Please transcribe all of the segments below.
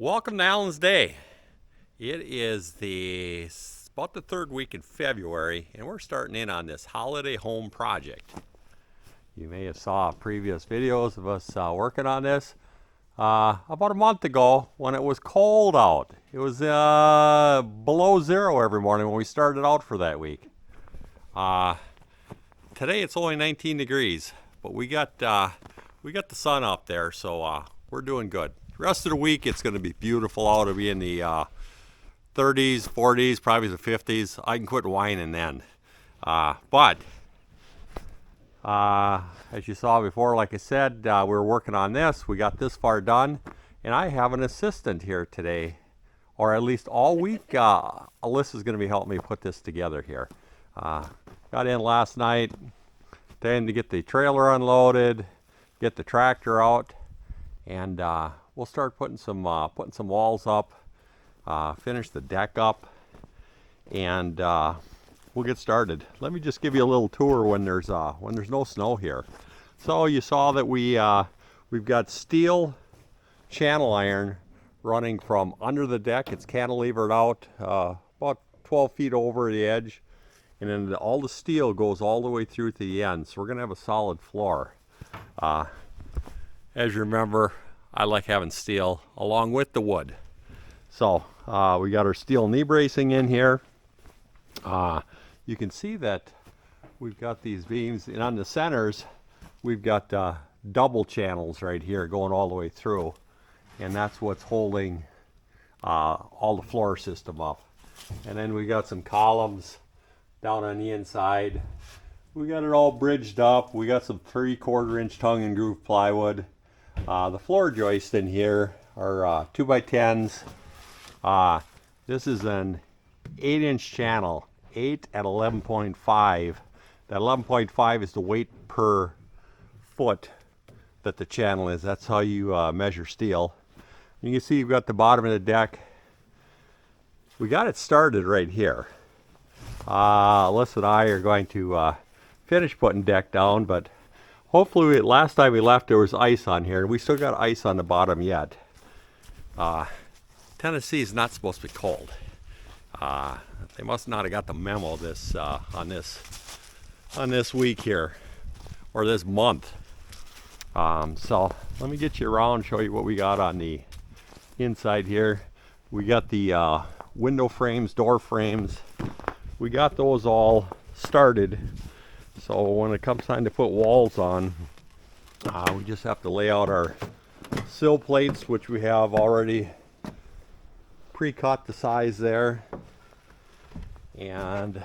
Welcome to Allen's Day. It is about the third week in February, and we're starting in on this holiday home project. You may have saw previous videos of us working on this about a month ago when it was cold out. It was below zero every morning when we started out for that week. Today it's only 19 degrees, but we got the sun up there, so we're doing good. The rest of the week it's going to be beautiful out. It'll be in the 30s, 40s, probably the 50s. I can quit whining then. But as you saw before, like I said, we were working on this. We got this far done, and I have an assistant here today, or at least all week. Alyssa's going to be helping me put this together here. Got in last night, then to get the trailer unloaded, get the tractor out, and we'll start putting some walls up, finish the deck up, and we'll get started. Let me just give you a little tour when there's no snow here. So you saw that we've got steel channel iron running from under the deck. It's cantilevered out about 12 feet over the edge, and then all the steel goes all the way through to the end. So we're gonna have a solid floor. As you remember, I like having steel along with the wood. So we got our steel knee bracing in here. You can see that we've got these beams, and on the centers we've got double channels right here going all the way through, and that's what's holding all the floor system up. And then we got some columns down on the inside. We got it all bridged up. We got some 3/4 inch tongue and groove plywood. The floor joists in here are 2x10s. This is an 8-inch channel, 8 at 11.5. That 11.5 is the weight per foot that the channel is. That's how you measure steel. You can see you've got the bottom of the deck. We got it started right here. Alyssa and I are going to finish putting deck down, but hopefully, last time we left there was ice on here, and we still got ice on the bottom yet. Tennessee is not supposed to be cold. They must not have got the memo on this week here, or this month. So let me get you around, show you what we got on the inside here. We got the window frames, door frames. We got those all started. So when it comes time to put walls on, we just have to lay out our sill plates, which we have already pre-cut the size there, and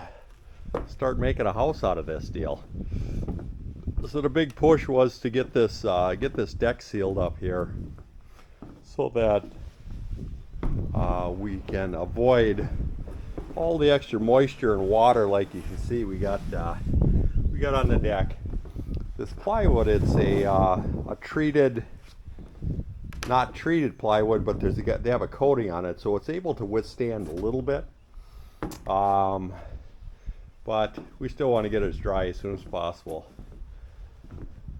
start making a house out of this deal. So the big push was to get this deck sealed up here, so that we can avoid all the extra moisture and water, like you can see we got on the deck. This plywood, it's a treated, not treated plywood, but they have a coating on it, so it's able to withstand a little bit. But we still want to get it as dry as soon as possible.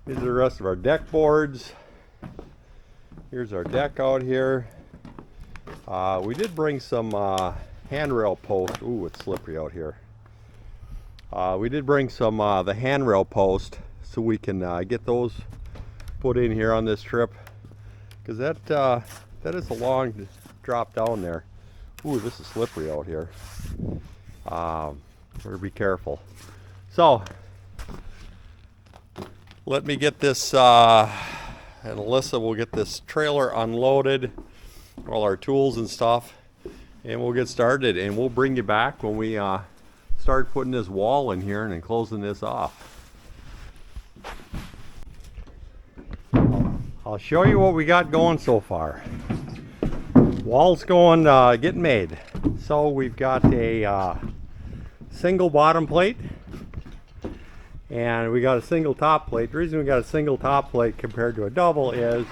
These are the rest of our deck boards. Here's our deck out here. We did bring some handrail posts. Ooh, it's slippery out here. We did bring some the handrail post, so we can get those put in here on this trip, because that is a long drop down there. Ooh, this is slippery out here. Better be careful. So let me get this, and Alyssa will get this trailer unloaded, all our tools and stuff, and we'll get started, and we'll bring you back when we start putting this wall in here and then closing this off. I'll show you what we got going so far. Wall's going, getting made. So we've got a single bottom plate, and we got a single top plate. The reason we got a single top plate compared to a double is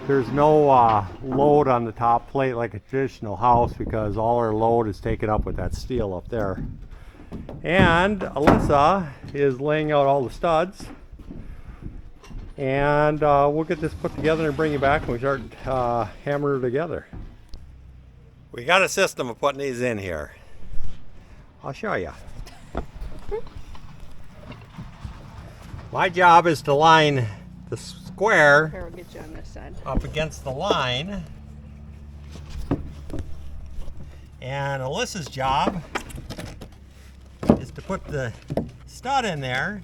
there's no load on the top plate like a traditional house, because all our load is taken up with that steel up there. And Alyssa is laying out all the studs, And we'll get this put together and bring you back when we start hammering it together. We got a system of putting these in here. I'll show you. My job is to line the square Here, we'll get you on this side. up against the line. And Alyssa's job is to put the stud in there.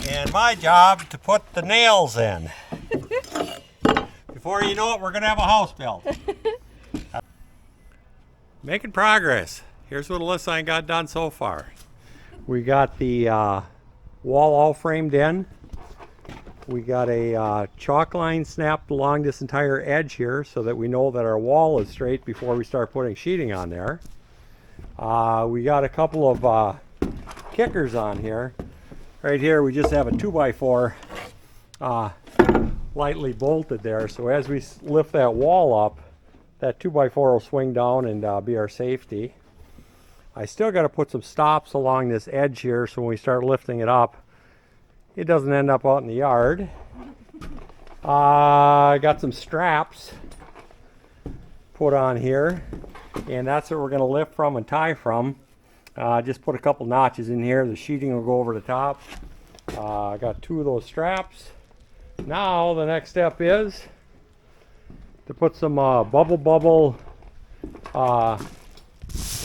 And my job to put the nails in. Before you know it, we're going to have a house built. Making progress. Here's what Alyssa and I got done so far. We got the wall all framed in. We got a chalk line snapped along this entire edge here so that we know that our wall is straight before we start putting sheeting on there. We got a couple of kickers on here. Right here we just have a 2x4 lightly bolted there, so as we lift that wall up, that 2x4 will swing down and be our safety. I still got to put some stops along this edge here so when we start lifting it up, it doesn't end up out in the yard. I got some straps put on here, and that's what we're going to lift from and tie from. Just put a couple notches in here. The sheeting will go over the top. I got 2 of those straps. Now the next step is to put some bubble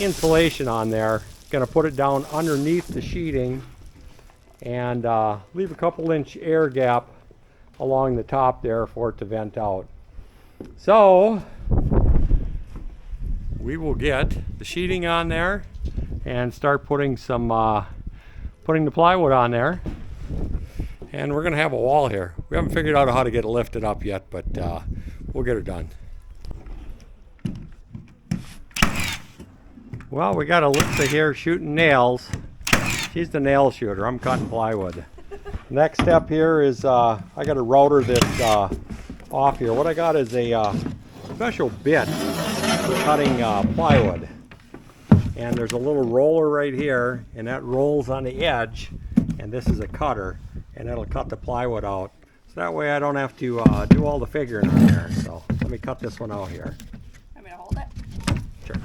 insulation on there. Going to put it down underneath the sheeting and leave a couple inch air gap along the top there for it to vent out. So we will get the sheeting on there and start putting some putting the plywood on there, and we're gonna have a wall here. We haven't figured out how to get it lifted up yet, but we'll get it done. Well, we got Alyssa here shooting nails. She's the nail shooter. I'm cutting plywood. Next step here is I got to router this off here. What I got is a special bit for cutting plywood. And there's a little roller right here, and that rolls on the edge, and this is a cutter, and it'll cut the plywood out. So that way I don't have to do all the figuring on there. So let me cut this one out here. Want me to hold it? Sure.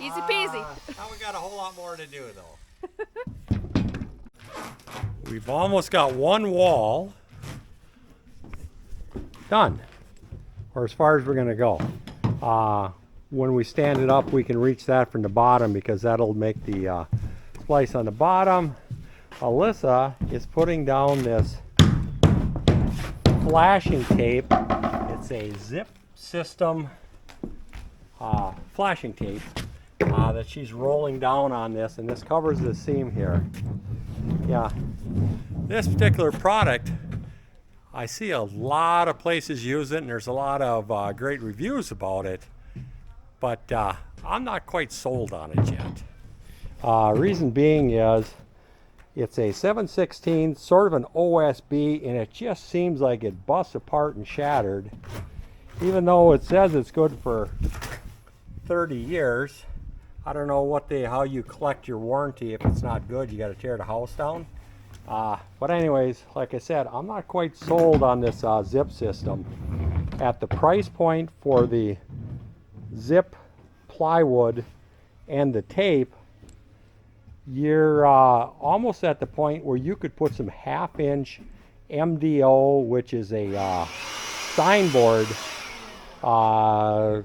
Easy peasy. Now we got a whole lot more to do though. We've almost got one wall done, or as far as we're going to go. When we stand it up, we can reach that from the bottom because that'll make the splice on the bottom. Alyssa is putting down this flashing tape. It's a zip system flashing tape that she's rolling down on this, and this covers the seam here. Yeah, this particular product, I see a lot of places use it, and there's a lot of great reviews about it, but I'm not quite sold on it yet. Reason being is it's a 7/16, sort of an OSB, and it just seems like it busts apart and shattered. Even though it says it's good for 30 years, I don't know how you collect your warranty. If it's not good, you got to tear the house down. But anyways, like I said, I'm not quite sold on this zip system. At the price point for the zip plywood and the tape, you're almost at the point where you could put some 1/2 inch MDO, which is a signboard, to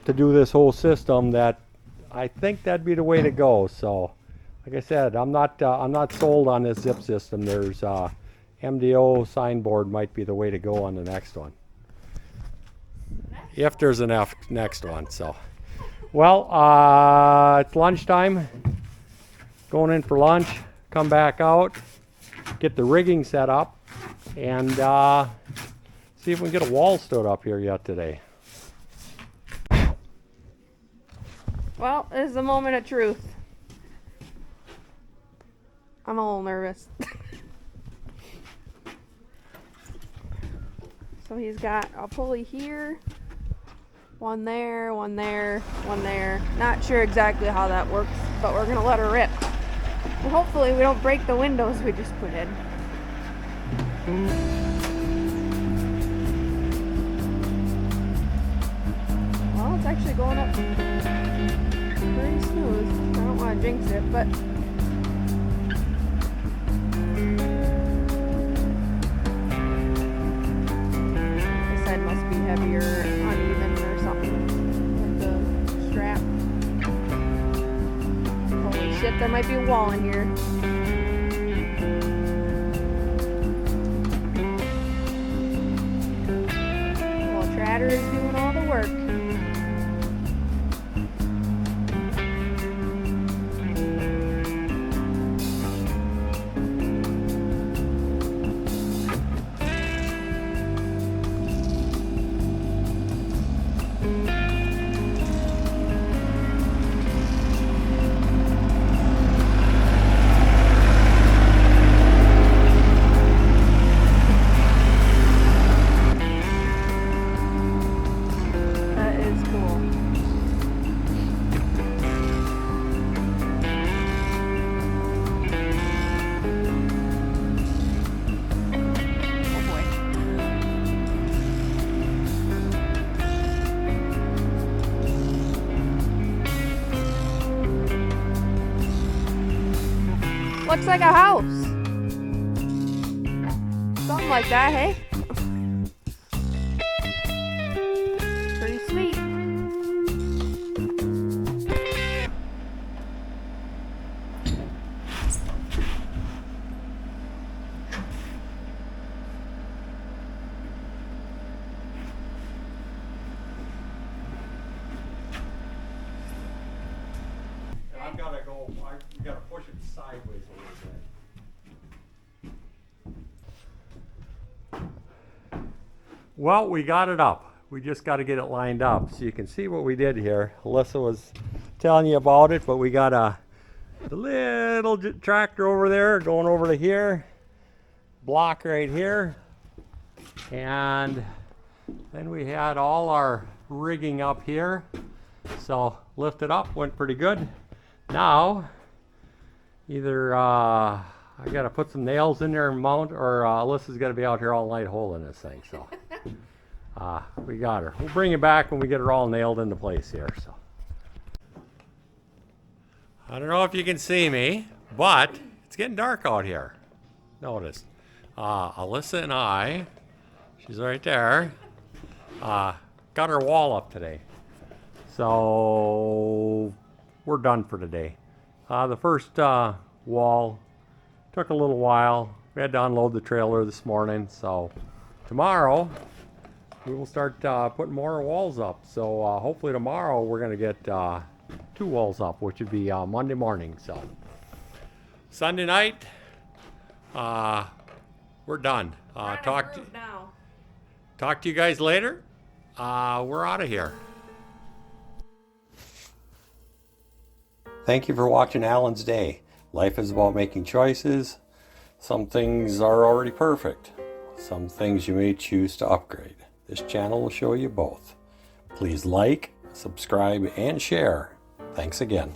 do this whole system. That I think that'd be the way to go. So like I said, I'm not sold on this zip system. There's MDO signboard might be the way to go on the next one, if there's enough next one. So well, it's lunchtime. going in for lunch, come back out, get the rigging set up, and see if we can get a wall stood up here yet today. Well, this is a moment of truth. I'm a little nervous. So he's got a pulley here, one there, one there, one there. Not sure exactly how that works, but we're gonna let her rip. And hopefully we don't break the windows we just put in. Well, it's actually going up pretty smooth. I don't want to jinx it, but this side must be heavier, uneven or something with the strap. Holy shit, there might be a wall in here. Well, Trader is doing all the work. Looks like a house. Something like that, hey? Pretty sweet. I've got to go, we got to push it sideways a little bit. Well, we got it up. We just got to get it lined up. So you can see what we did here. Alyssa was telling you about it, but we got a little tractor over there going over to here, block right here, and then we had all our rigging up here. So lifted up, went pretty good. Now, either I got to put some nails in there and mount, or Alyssa's got to be out here all night holding this thing. So we got her. We'll bring it back when we get her all nailed into place here. So I don't know if you can see me, but it's getting dark out here. Notice, Alyssa and I, she's right there, got her wall up today. So we're done for today. The first wall took a little while. We had to unload the trailer this morning, so tomorrow we will start putting more walls up. So hopefully tomorrow we're going to get 2 walls up, which would be Monday morning. So Sunday night, we're done. Talk to you guys later. We're out of here. Thank you for watching Alan's Day. Life is about making choices. Some things are already perfect. Some things you may choose to upgrade. This channel will show you both. Please like, subscribe, and share. Thanks again.